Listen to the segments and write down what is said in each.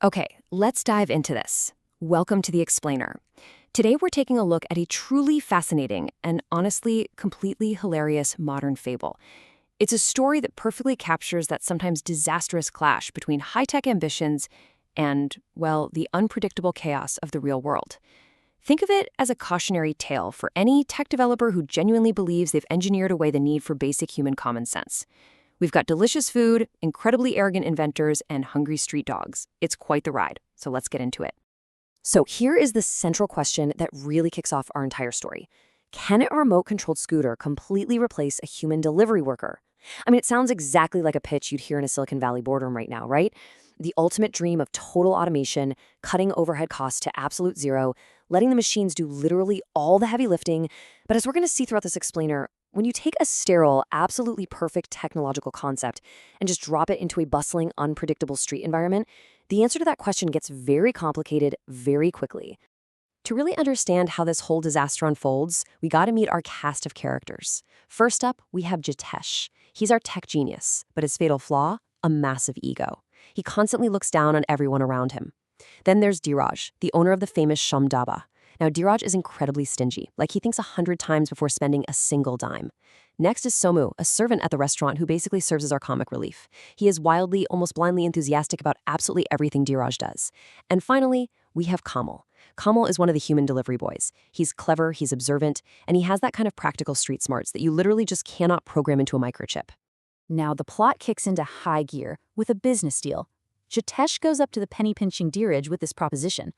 Okay, let's dive into this. Welcome to The Explainer. Today we're taking a look at a truly fascinating and honestly completely hilarious modern fable. It's a story that perfectly captures that sometimes disastrous clash between high-tech ambitions and, well, the unpredictable chaos of the real world. Think of it as a cautionary tale for any tech developer who genuinely believes they've engineered away the need for basic human common sense. We've got delicious food, incredibly arrogant inventors, and hungry street dogs. It's quite the ride, so let's get into it. So here is the central question that really kicks off our entire story. Can a remote-controlled scooter completely replace a human delivery worker? I mean, it sounds exactly like a pitch you'd hear in a Silicon Valley boardroom right now, right? The ultimate dream of total automation, cutting overhead costs to absolute zero, letting the machines do literally all the heavy lifting. But as we're going to see throughout this explainer, when you take a sterile, absolutely perfect technological concept and just drop it into a bustling, unpredictable street environment, the answer to that question gets very complicated very quickly. To really understand how this whole disaster unfolds, we got to meet our cast of characters. First up, we have Jitesh. He's our tech genius, but his fatal flaw? A massive ego. He constantly looks down on everyone around him. Then there's Dheeraj, the owner of the famous Sham Dhaba. Now, Dheeraj is incredibly stingy, like he thinks 100 times before spending a single dime. Next is Somu, a servant at the restaurant who basically serves as our comic relief. He is wildly, almost blindly enthusiastic about absolutely everything Dheeraj does. And finally, we have Kamal. Kamal is one of the human delivery boys. He's clever, he's observant, and he has that kind of practical street smarts that you literally just cannot program into a microchip. Now the plot kicks into high gear with a business deal. Jitesh goes up to the penny-pinching Dheeraj with this proposition.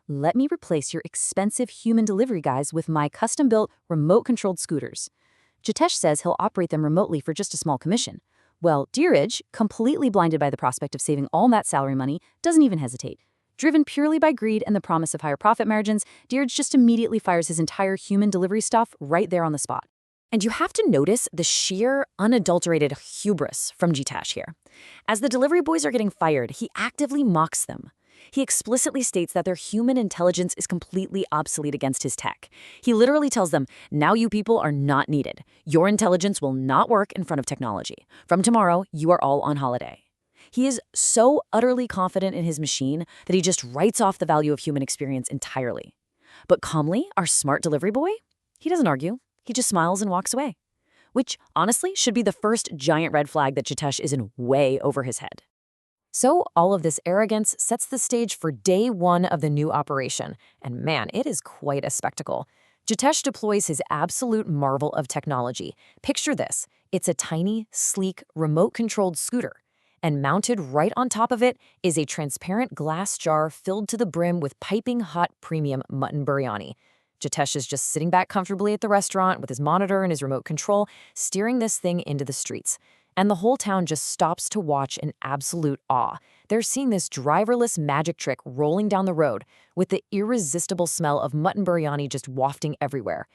Let me replace your expensive human delivery guys with my custom-built, remote-controlled scooters. Jitesh says he'll operate them remotely for just a small commission. Well, Dheeraj, completely blinded by the prospect of saving all that salary money, doesn't even hesitate. Driven purely by greed and the promise of higher profit margins, Dheeraj just immediately fires his entire human delivery stuff right there on the spot. And you have to notice the sheer, unadulterated hubris from Jitesh here. As the delivery boys are getting fired, he actively mocks them. He explicitly states that their human intelligence is completely obsolete against his tech. He literally tells them, now you people are not needed. Your intelligence will not work in front of technology. From tomorrow, you are all on holiday. He is so utterly confident in his machine that he just writes off the value of human experience entirely. But calmly, our smart delivery boy, he doesn't argue. He just smiles and walks away. Which, honestly, should be the first giant red flag that Jitesh is in way over his head. So all of this arrogance sets the stage for day one of the new operation. And man, it is quite a spectacle. Jitesh deploys his absolute marvel of technology. Picture this. It's a tiny, sleek, remote-controlled scooter. And mounted right on top of it is a transparent glass jar filled to the brim with piping hot premium mutton biryani. Jitesh is just sitting back comfortably at the restaurant with his monitor and his remote control, steering this thing into the streets. And the whole town just stops to watch in absolute awe. They're seeing this driverless magic trick rolling down the road with the irresistible smell of mutton biryani just wafting everywhere.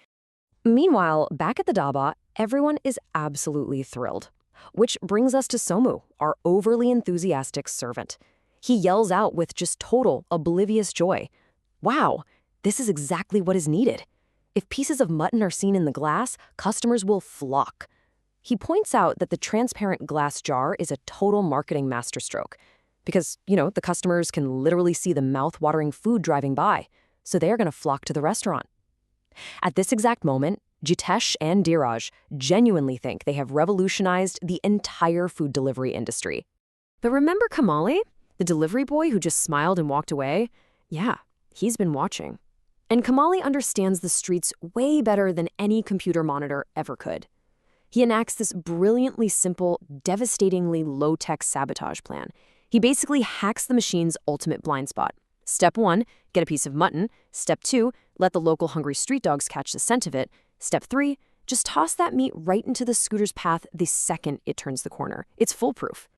Meanwhile, back at the dhaba, everyone is absolutely thrilled. Which brings us to Somu, our overly enthusiastic servant. He yells out with just total, oblivious joy. Wow, this is exactly what is needed. If pieces of mutton are seen in the glass, customers will flock. He points out that the transparent glass jar is a total marketing masterstroke. Because, the customers can literally see the mouth-watering food driving by, so they're going to flock to the restaurant. At this exact moment, Jitesh and Dheeraj genuinely think they have revolutionized the entire food delivery industry. But remember Kamali, the delivery boy who just smiled and walked away? Yeah, he's been watching. And Kamali understands the streets way better than any computer monitor ever could. He enacts this brilliantly simple, devastatingly low-tech sabotage plan. He basically hacks the machine's ultimate blind spot. Step 1, get a piece of mutton. Step 2, let the local hungry street dogs catch the scent of it. Step 3, just toss that meat right into the scooter's path the second it turns the corner. It's foolproof.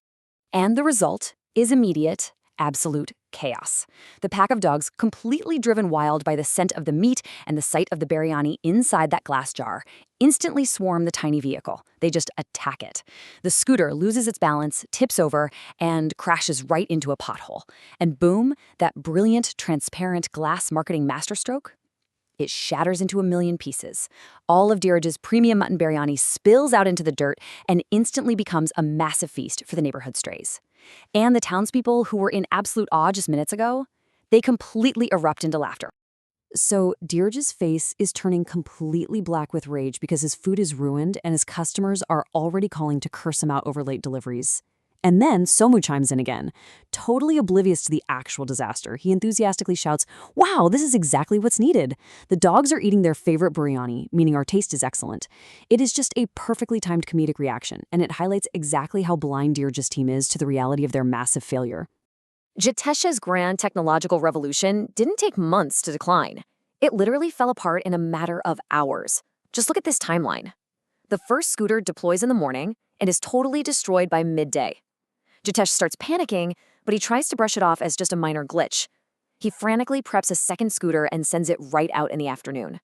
And the result is immediate, absolute chaos. The pack of dogs, completely driven wild by the scent of the meat and the sight of the biryani inside that glass jar, instantly swarm the tiny vehicle. They just attack it. The scooter loses its balance, tips over, and crashes right into a pothole. And boom, that brilliant, transparent glass marketing masterstroke, it shatters into a million pieces. All of Dheeraj's premium mutton biryani spills out into the dirt and instantly becomes a massive feast for the neighborhood strays. And the townspeople who were in absolute awe just minutes ago, they completely erupt into laughter. So Dheeraj's face is turning completely black with rage because his food is ruined and his customers are already calling to curse him out over late deliveries. And then Somu chimes in again. Totally oblivious to the actual disaster, he enthusiastically shouts, "Wow, this is exactly what's needed. The dogs are eating their favorite biryani, meaning our taste is excellent." It is just a perfectly timed comedic reaction, and it highlights exactly how blind Dheeraj's team is to the reality of their massive failure. Jitesh's grand technological revolution didn't take months to decline. It literally fell apart in a matter of hours. Just look at this timeline. The first scooter deploys in the morning and is totally destroyed by midday. Jitesh starts panicking, but he tries to brush it off as just a minor glitch. He frantically preps a second scooter and sends it right out in the afternoon.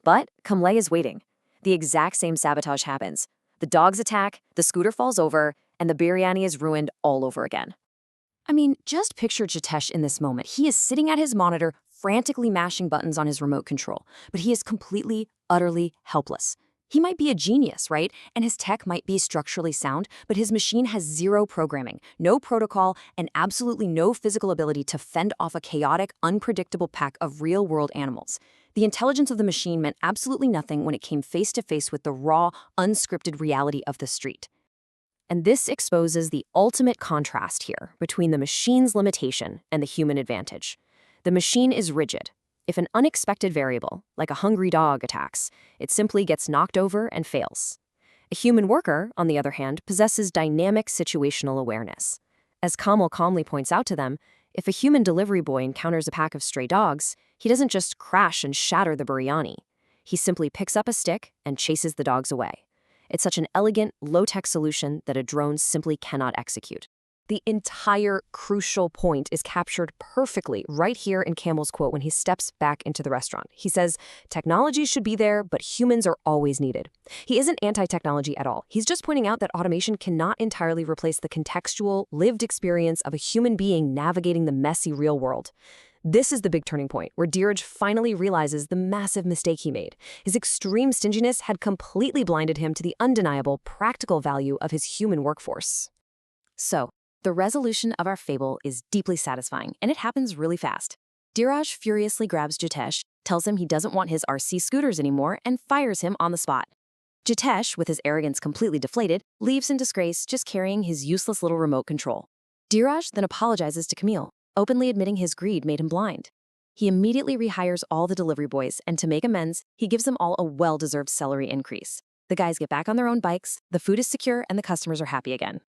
But Kamle is waiting. The exact same sabotage happens. The dogs attack, the scooter falls over, and the biryani is ruined all over again. I mean, just picture Jitesh in this moment. He is sitting at his monitor, frantically mashing buttons on his remote control, but he is completely, utterly helpless. He might be a genius, right? And his tech might be structurally sound, but his machine has zero programming, no protocol, and absolutely no physical ability to fend off a chaotic, unpredictable pack of real-world animals. The intelligence of the machine meant absolutely nothing when it came face-to-face with the raw, unscripted reality of the street. And this exposes the ultimate contrast here between the machine's limitation and the human advantage. The machine is rigid. If an unexpected variable, like a hungry dog, attacks, it simply gets knocked over and fails. A human worker, on the other hand, possesses dynamic situational awareness. As Kamal calmly points out to them, if a human delivery boy encounters a pack of stray dogs, he doesn't just crash and shatter the biryani. He simply picks up a stick and chases the dogs away. It's such an elegant, low-tech solution that a drone simply cannot execute. The entire crucial point is captured perfectly right here in Camel's quote when he steps back into the restaurant. He says, "Technology should be there, but humans are always needed." He isn't anti-technology at all. He's just pointing out that automation cannot entirely replace the contextual, lived experience of a human being navigating the messy real world. This is the big turning point, where Dheeraj finally realizes the massive mistake he made. His extreme stinginess had completely blinded him to the undeniable, practical value of his human workforce. So, the resolution of our fable is deeply satisfying, and it happens really fast. Dheeraj furiously grabs Jitesh, tells him he doesn't want his RC scooters anymore, and fires him on the spot. Jitesh, with his arrogance completely deflated, leaves in disgrace, just carrying his useless little remote control. Dheeraj then apologizes to Camille, openly admitting his greed made him blind. He immediately rehires all the delivery boys, and to make amends, he gives them all a well-deserved salary increase. The guys get back on their own bikes, the food is secure, and the customers are happy again.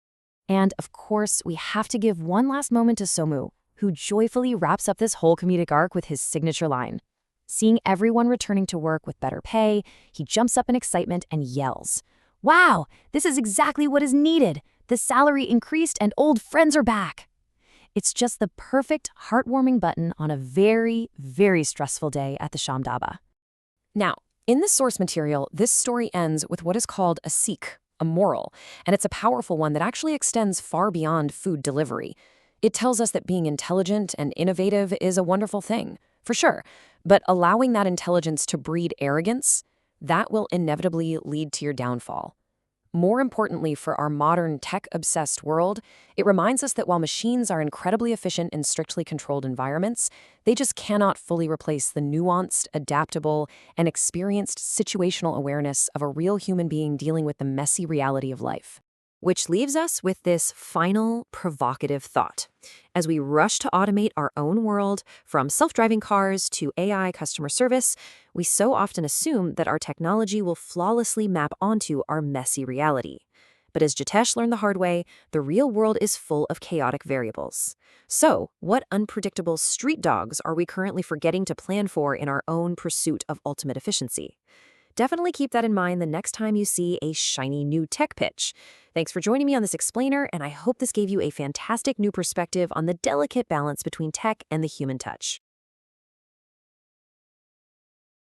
And, of course, we have to give one last moment to Somu, who joyfully wraps up this whole comedic arc with his signature line. Seeing everyone returning to work with better pay, he jumps up in excitement and yells, "Wow, this is exactly what is needed! The salary increased and old friends are back!" It's just the perfect, heartwarming button on a very, very stressful day at the Sham Dhaba. Now, in the source material, this story ends with what is called a sikh, a moral, and it's a powerful one that actually extends far beyond food delivery. It tells us that being intelligent and innovative is a wonderful thing, for sure, but allowing that intelligence to breed arrogance, that will inevitably lead to your downfall. More importantly, for our modern tech-obsessed world, it reminds us that while machines are incredibly efficient in strictly controlled environments, they just cannot fully replace the nuanced, adaptable, and experienced situational awareness of a real human being dealing with the messy reality of life. Which leaves us with this final, provocative thought. As we rush to automate our own world, from self-driving cars to AI customer service, we so often assume that our technology will flawlessly map onto our messy reality. But as Jitesh learned the hard way, the real world is full of chaotic variables. So, what unpredictable street dogs are we currently forgetting to plan for in our own pursuit of ultimate efficiency? Definitely keep that in mind the next time you see a shiny new tech pitch. Thanks for joining me on this explainer, and I hope this gave you a fantastic new perspective on the delicate balance between tech and the human touch.